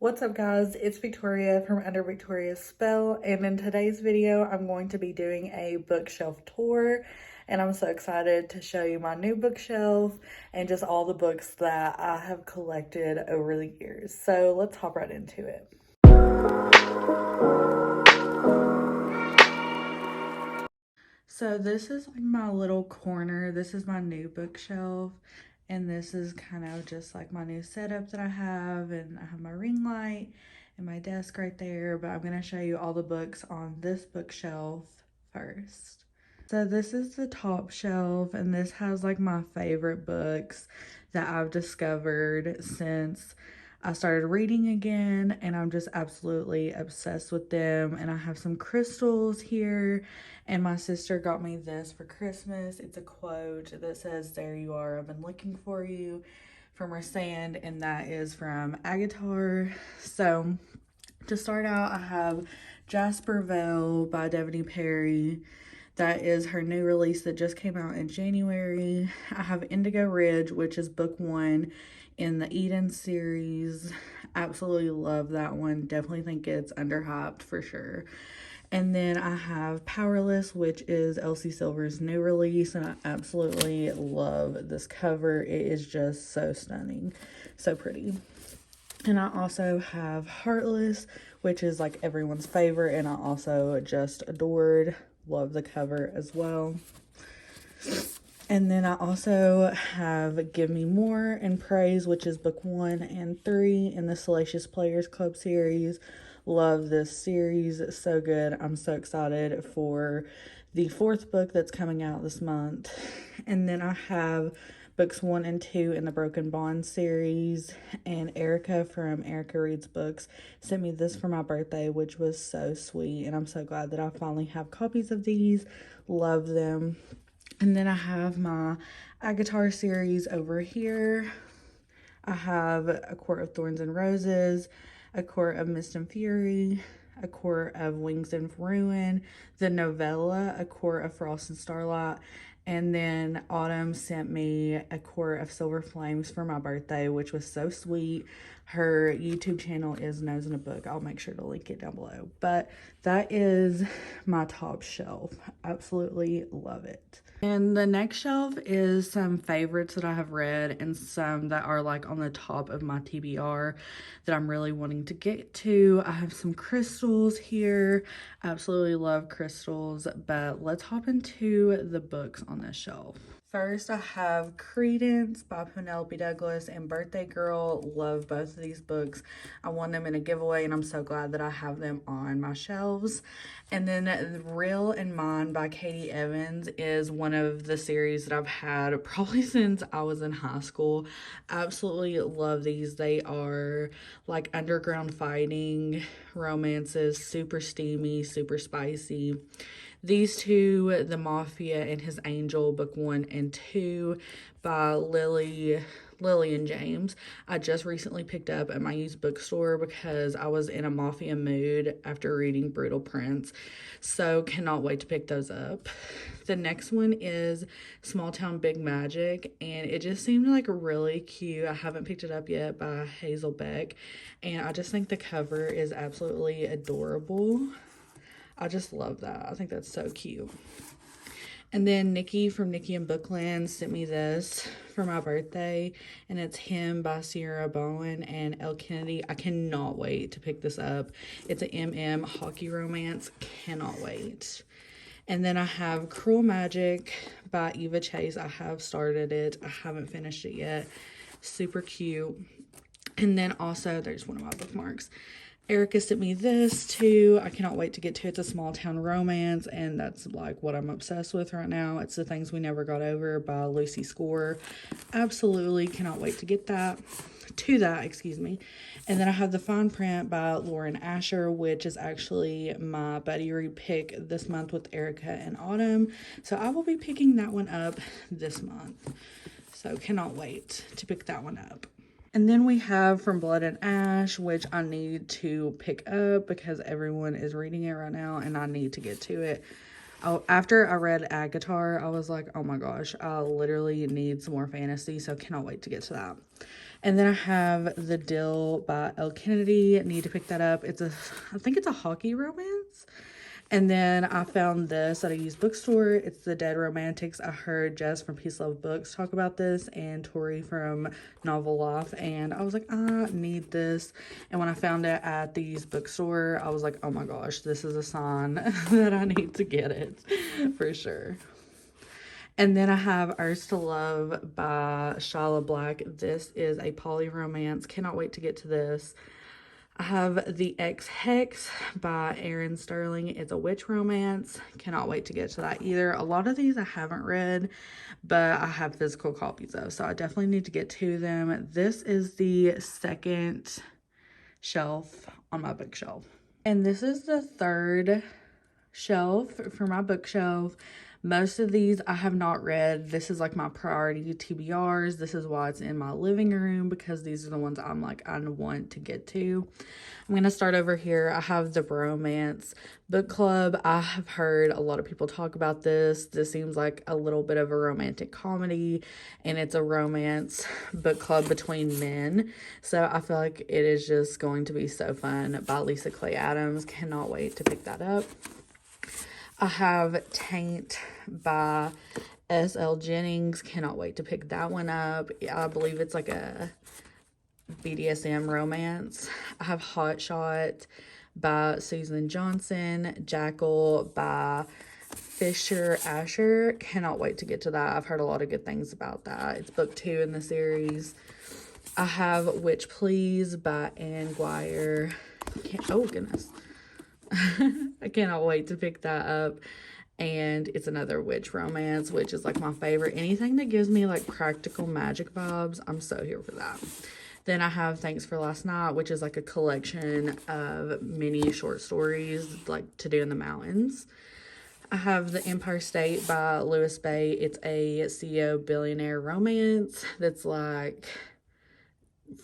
What's up guys, it's Victoria from Under Victoria's Spell, and in today's video I'm going to be doing a bookshelf tour, and I'm so excited to show you my new bookshelf and just all the books that I have collected over the years. So let's hop right into it. So this is like my little corner. This is my new bookshelf. And this is kind of just like my new setup that I have. And I have my ring light and my desk right there. But I'm going to show you all the books on this bookshelf first. So this is the top shelf. And this has like my favorite books that I've discovered since I started reading again, and I'm just absolutely obsessed with them. And I have some crystals here, and my sister got me this for Christmas. It's a quote that says, "There you are, I've been looking for you," from her sand, and that is from Agatar. So to start out, I have Jasper Vale by Devony Perry. That is her new release that just came out in January. I have Indigo Ridge, which is book 1 in the Eden series. Absolutely love that one. Definitely think it's underhyped for sure. And then I have Powerless, which is Elsie Silver's new release, and I absolutely love this cover. It is just so stunning, so pretty. And I also have Heartless, which is like everyone's favorite, and I also just adored. Love the cover as well. And then I also have Give Me More and Praise, which is book 1 and 3 in the Salacious Players Club series. Love this series. It's so good. I'm so excited for the 4th book that's coming out this month. And then I have books 1 and 2 in the Broken Bond series. And Erica from Erica Reads Books sent me this for my birthday, which was so sweet. And I'm so glad that I finally have copies of these. Love them. And then I have my Agatar series over here. I have A Court of Thorns and Roses, A Court of Mist and Fury, A Court of Wings and Ruin, the novella, A Court of Frost and Starlight, and then Autumn sent me A Court of Silver Flames for my birthday, which was so sweet. Her YouTube channel is Nose in a Book. I'll make sure to link it down below. But that is my top shelf. Absolutely love it. And the next shelf is some favorites that I have read and some that are like on the top of my TBR that I'm really wanting to get to. I have some crystals here. Absolutely love crystals, but let's hop into the books on this shelf. First, I have Credence by Penelope Douglas and Birthday Girl. Love both of these books. I won them in a giveaway, and I'm so glad that I have them on my shelves. And then Real and Mine by Katie Evans is one of the series that I've had probably since I was in high school. Absolutely love these. They are like underground fighting romances, super steamy, super spicy. These two, The Mafia and His Angel, book 1 and 2 by Lily and James, I just recently picked up at my used bookstore because I was in a mafia mood after reading Brutal Prince. So cannot wait to pick those up. The next one is Small Town Big Magic, and it just seemed like really cute. I haven't picked it up yet, by Hazel Beck, and I just think the cover is absolutely adorable. I just love that. I think that's so cute. And then Nikki from Nikki and Bookland sent me this for my birthday, and it's Him by Sierra Bowen and Elle Kennedy. I cannot wait to pick this up. It's an MM hockey romance. Cannot wait. And then I have Cruel Magic by Eva Chase. I have started it. I haven't finished it yet. Super cute. And then also, there's one of my bookmarks. Erica sent me this too. I cannot wait to get to it. It's a small town romance, and that's like what I'm obsessed with right now. It's The Things We Never Got Over by Lucy Score. Absolutely cannot wait to get that. Excuse me. And then I have The Fine Print by Lauren Asher, which is actually my buddy read pick this month with Erica and Autumn. So I will be picking that one up this month. So cannot wait to pick that one up. And then we have From Blood and Ash, which I need to pick up because everyone is reading it right now and I need to get to it. Oh, after I read Agatar, I was like, oh my gosh, I literally need some more fantasy, so cannot wait to get to that. And then I have The Deal by Elle Kennedy. Need to pick that up. I think it's a hockey romance. And then I found this at a used bookstore. It's The Dead Romantics. I heard Jess from Peace Love Books talk about this and Tori from Novel Life. And I was like, I need this. And when I found it at the used bookstore, I was like, oh my gosh, this is a sign that I need to get it for sure. And then I have Ours to Love by Shala Black. This is a poly romance. Cannot wait to get to this. I have The Ex Hex by Erin Sterling. It's a witch romance. Cannot wait to get to that either. A lot of these I haven't read, but I have physical copies of, so I definitely need to get to them. This is the second shelf on my bookshelf. And this is the third shelf for my bookshelf. Most of these I have not read. This is like my priority TBRs. This is why it's in my living room, because these are the ones I'm like, I want to get to. I'm going to start over here. I have the Bromance Book Club. I have heard a lot of people talk about this. This seems like a little bit of a romantic comedy, and it's a romance book club between men. So I feel like it is just going to be so fun, by Lisa Clay Adams. Cannot wait to pick that up. I have Taint by S.L. Jennings. Cannot wait to pick that one up. I believe it's like a BDSM romance. I have Hot Shot by Susan Johnson. Jackal by Fisher Asher. Cannot wait to get to that. I've heard a lot of good things about that. It's book 2 in the series. I have Witch Please by Anne Guire. Oh, goodness. I cannot wait to pick that up. And it's another witch romance, which is like my favorite. Anything that gives me like practical magic vibes, I'm so here for that. Then I have Thanks for Last Night, which is like a collection of mini short stories like To Do in the Mountains. I have The Empire State by Louis Bay. It's a CEO billionaire romance that's like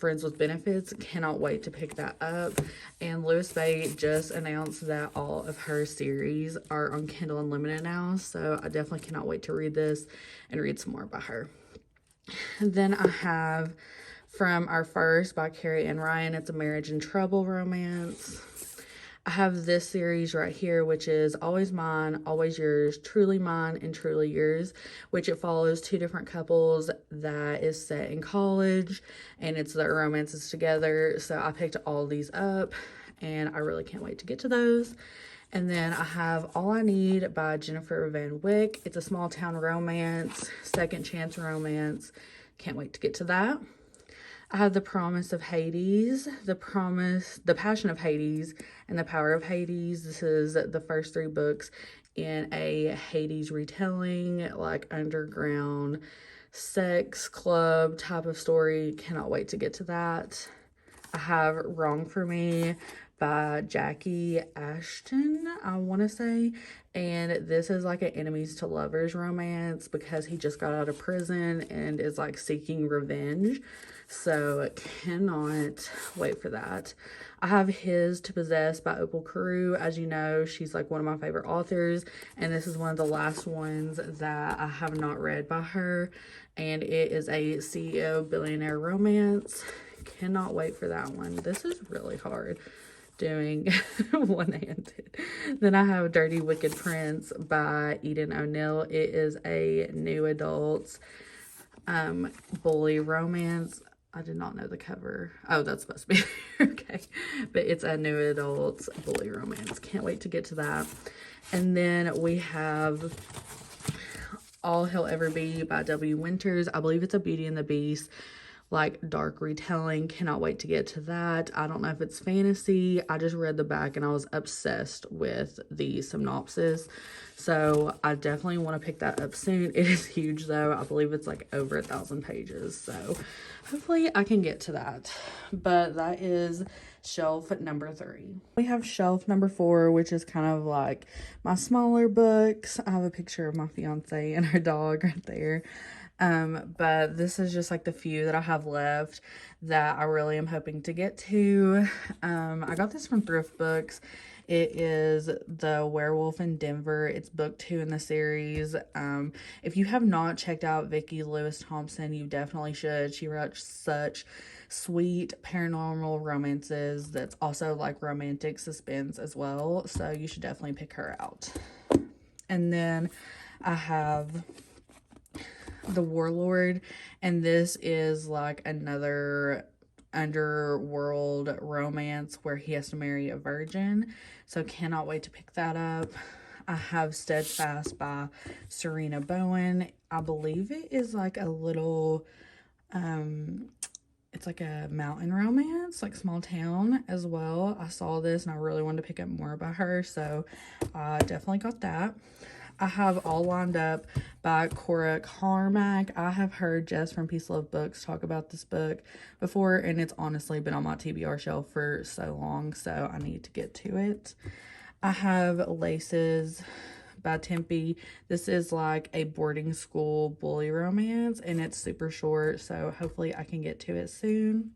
friends with benefits. Cannot wait to pick that up. And Louis Bay just announced that all of her series are on Kindle Unlimited now, so I definitely cannot wait to read this and read some more by her. And then I have From Our First by Carrie Ann Ryan. It's a marriage in trouble romance. I have this series right here, which is Always Mine, Always Yours, Truly Mine, and Truly Yours, which it follows 2 different couples that is set in college, and it's their romances together. So I picked all these up, and I really can't wait to get to those. And then I have All I Need by Jennifer Van Wyck. It's a small town romance, second chance romance. Can't wait to get to that. I have The Promise of Hades, The Passion of Hades, and The Power of Hades. This is the first 3 books in a Hades retelling, like underground sex club type of story. Cannot wait to get to that. I have Wrong for Me by Jackie Ashton, I want to say. And this is like an enemies to lovers romance, because he just got out of prison and is like seeking revenge. So cannot wait for that. I have His to Possess by Opal Carew. As you know, she's like one of my favorite authors, and this is one of the last ones that I have not read by her, and it is a CEO billionaire romance. Cannot wait for that one. This is really hard doing one-handed. Then I have Dirty Wicked Prince by Eden O'Neill. It is a new adult bully romance. I did not know the cover. Oh, that's supposed to be okay. But it's a new adult bully romance. Can't wait to get to that. And then we have All He'll Ever Be by W. Winters. I believe it's a Beauty and the Beast, like dark retelling. Cannot wait to get to that. I don't know if it's fantasy. I just read the back and I was obsessed with the synopsis. So I definitely want to pick that up soon. It is huge though. I believe it's like over 1,000 pages. So hopefully I can get to that. But that is shelf number 3. We have shelf number 4, which is kind of like my smaller books. I have a picture of my fiance and her dog right there. But this is just like the few that I have left that I really am hoping to get to. I got this from Thrift Books, It is The Werewolf in Denver. It's book 2 in the series. If you have not checked out Vicki Lewis Thompson, you definitely should. She writes such sweet paranormal romances that's also like romantic suspense as well. So you should definitely pick her out. And then I have The Warlord, and this is like another underworld romance where he has to marry a virgin. So cannot wait to pick that up. I have Steadfast by Serena Bowen. I believe it is like a little it's like a mountain romance, like small town as well. I saw this and I really wanted to pick up more about her, so I definitely got that. I have All Lined Up by Cora Carmack. I have heard Jess from Peace Love Books talk about this book before, and it's honestly been on my TBR shelf for so long, so I need to get to it. I have Laces by Tempe. This is like a boarding school bully romance, and it's super short, so hopefully I can get to it soon.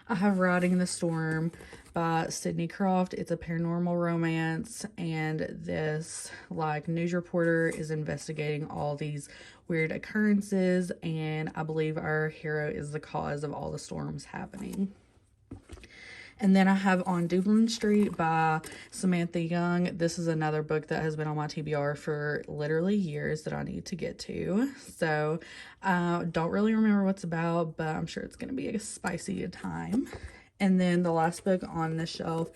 I have Riding the Storm by Sydney Croft. It's a paranormal romance, and this like news reporter is investigating all these weird occurrences, and I believe our hero is the cause of all the storms happening. And then I have On Dublin Street by Samantha Young. This is another book that has been on my TBR for literally years that I need to get to. So don't really remember what's about, but I'm sure it's going to be a spicy time. And then the last book on the shelf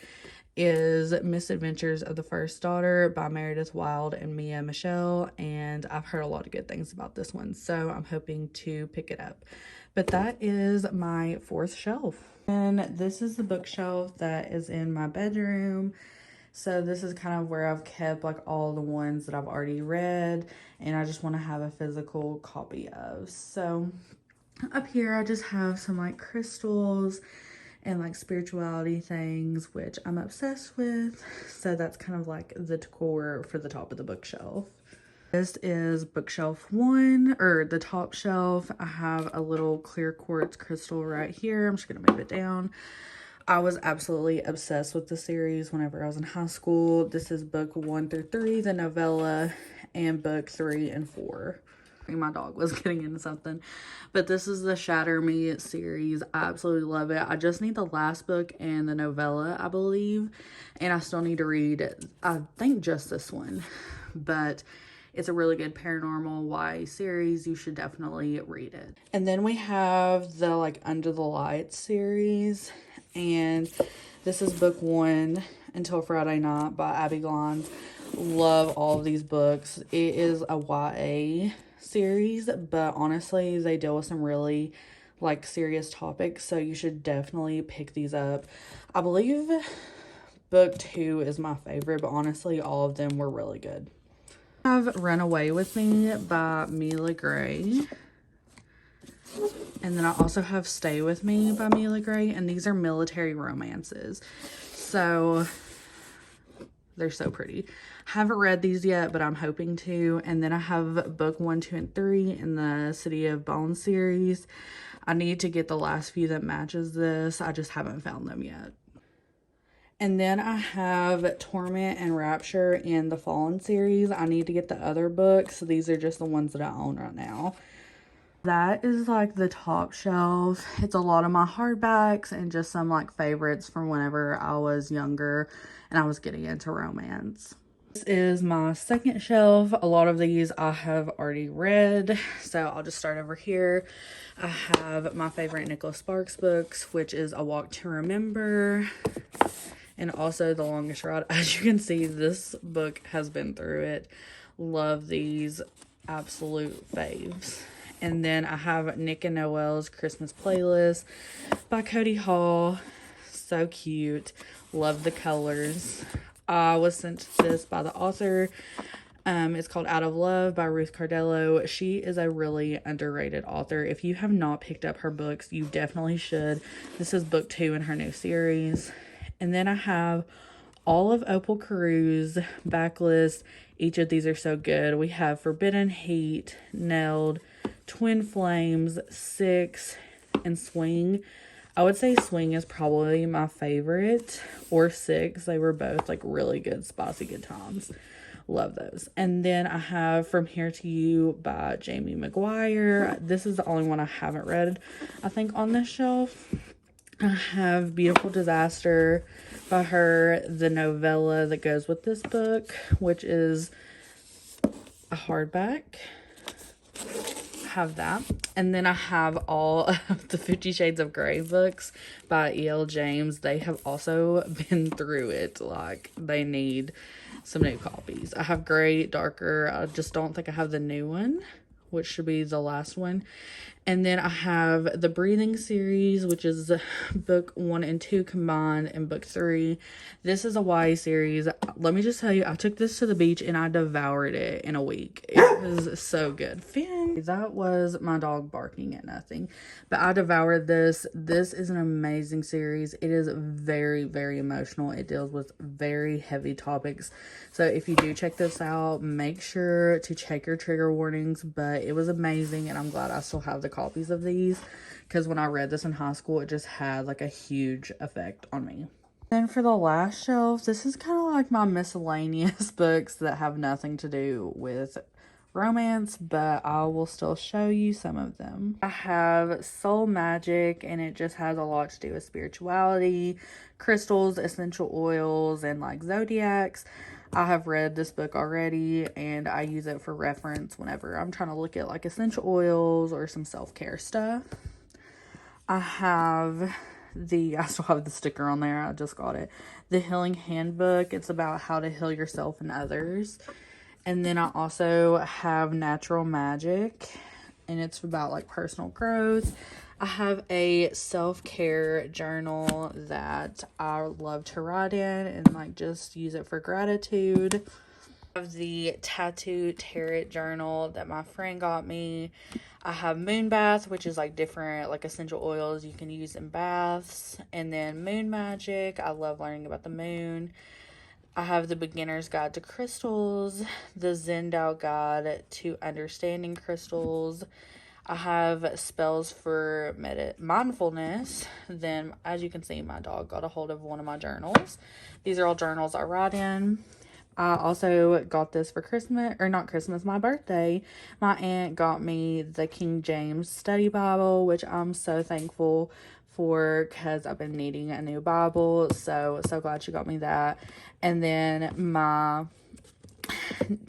is Misadventures of the First Daughter by Meredith Wild and Mia Michelle. And I've heard a lot of good things about this one, so I'm hoping to pick it up. But that is my 4th shelf. And this is the bookshelf that is in my bedroom. So this is kind of where I've kept like all the ones that I've already read and I just want to have a physical copy of. So up here I just have some like crystals and like spirituality things, which I'm obsessed with. So that's kind of like the decor for the top of the bookshelf. This is bookshelf 1, or the top shelf. I have a little clear quartz crystal right here. I'm just going to move it down. I was absolutely obsessed with the series whenever I was in high school. This is book 1 through 3, the novella, and book 3 and 4. My dog was getting into something. But this is the Shatter Me series. I absolutely love it. I just need the last book and the novella, I believe. And I still need to read, I think, just this one. But it's a really good paranormal YA series. You should definitely read it. And then we have the like Under the Lights series. And this is book 1, Until Friday Night by Abby Glines. Love all of these books. It is a YA series, but honestly, they deal with some really like serious topics. So you should definitely pick these up. I believe book 2 is my favorite, but honestly, all of them were really good. I have Run Away With Me by Mila Gray. And then I also have Stay With Me by Mila Gray. And these are military romances. So they're so pretty. Haven't read these yet, but I'm hoping to. And then I have book 1, 2, and 3 in the City of Bones series. I need to get the last few that matches this. I just haven't found them yet. And then I have Torment and Rapture in the Fallen series. I need to get the other books. These are just the ones that I own right now. That is like the top shelf. It's a lot of my hardbacks and just some like favorites from whenever I was younger and I was getting into romance. This is my second shelf. A lot of these I have already read, so I'll just start over here. I have my favorite Nicholas Sparks books, which is A Walk to Remember, and also The Longest Ride. As you can see, this book has been through it. Love these, absolute faves. And then I have Nick and Noel's Christmas Playlist by Cody Hall. So cute. Love the colors. I was sent this by the author. It's called Out of Love by Ruth Cardello. She is a really underrated author. If you have not picked up her books, you definitely should. This is book 2 in her new series. And then I have all of Opal Carew's backlist. Each of these are so good. We have Forbidden Heat, Nailed, Twin Flames, Six, and Swing. I would say Swing is probably my favorite, or Six. They were both like really good, spicy good times. Love those. And then I have From Here to You by Jamie McGuire. This is the only one I haven't read, I think, on this shelf. I have Beautiful Disaster by her, the novella that goes with this book, which is a hardback. Have that. And then I have all of the 50 Shades of Grey books by E.L. James. They have also been through it. Like, they need some new copies. I have Grey, Darker. I just don't think I have the new one, which should be the last one. And then I have the Breathing series, which is book 1 and 2 combined, and book 3. This is a YA series. Let me just tell you, I took this to the beach and I devoured it in a week. It was so good. Finn. That was my dog barking at nothing. But I devoured this. This is an amazing series. It is very, very emotional. It deals with very heavy topics. So if you do check this out, make sure to check your trigger warnings. But it was amazing, and I'm glad I still have the copies of these, because when I read this in high school, it just had like a huge effect on me. Then for the last shelf, this is kind of like my miscellaneous books that have nothing to do with romance, but I will still show you some of them. I have Soul Magic, and it just has a lot to do with spirituality, crystals, essential oils, and like zodiacs. I have read this book already, and I use it for reference whenever I'm trying to look at like essential oils or some self-care stuff. I still have the sticker on there. I just got it. The Healing Handbook. It's about how to heal yourself and others. And then I also have Natural Magic, and it's about like personal growth. I have a self-care journal that I love to write in and like just use it for gratitude. I have the Tattoo Tarot journal that my friend got me. I have Moon Bath, which is like different like essential oils you can use in baths. And then Moon Magic. I love learning about the moon. I have the Beginner's Guide to Crystals, the Zen Tao Guide to Understanding Crystals. I have Spells for Mindfulness. Then, as you can see, my dog got a hold of one of my journals. These are all journals I write in. I also got this for Christmas, or not Christmas, my birthday. My aunt got me the King James Study Bible, which I'm so thankful for, because I've been needing a new Bible. So glad she got me that. And then my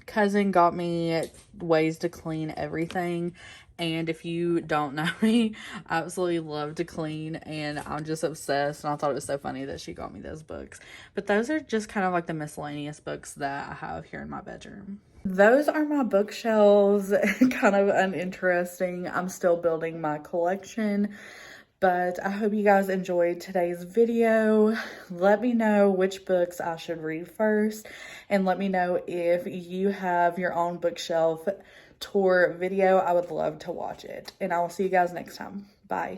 cousin got me Ways to Clean Everything. And if you don't know me, I absolutely love to clean, and I'm just obsessed, and I thought it was so funny that she got me those books. But those are just kind of like the miscellaneous books that I have here in my bedroom. Those are my bookshelves. Kind of uninteresting. I'm still building my collection, but I hope you guys enjoyed today's video. Let me know which books I should read first, and let me know if you have your own bookshelf tour video. I would love to watch it, and I will see you guys next time. Bye.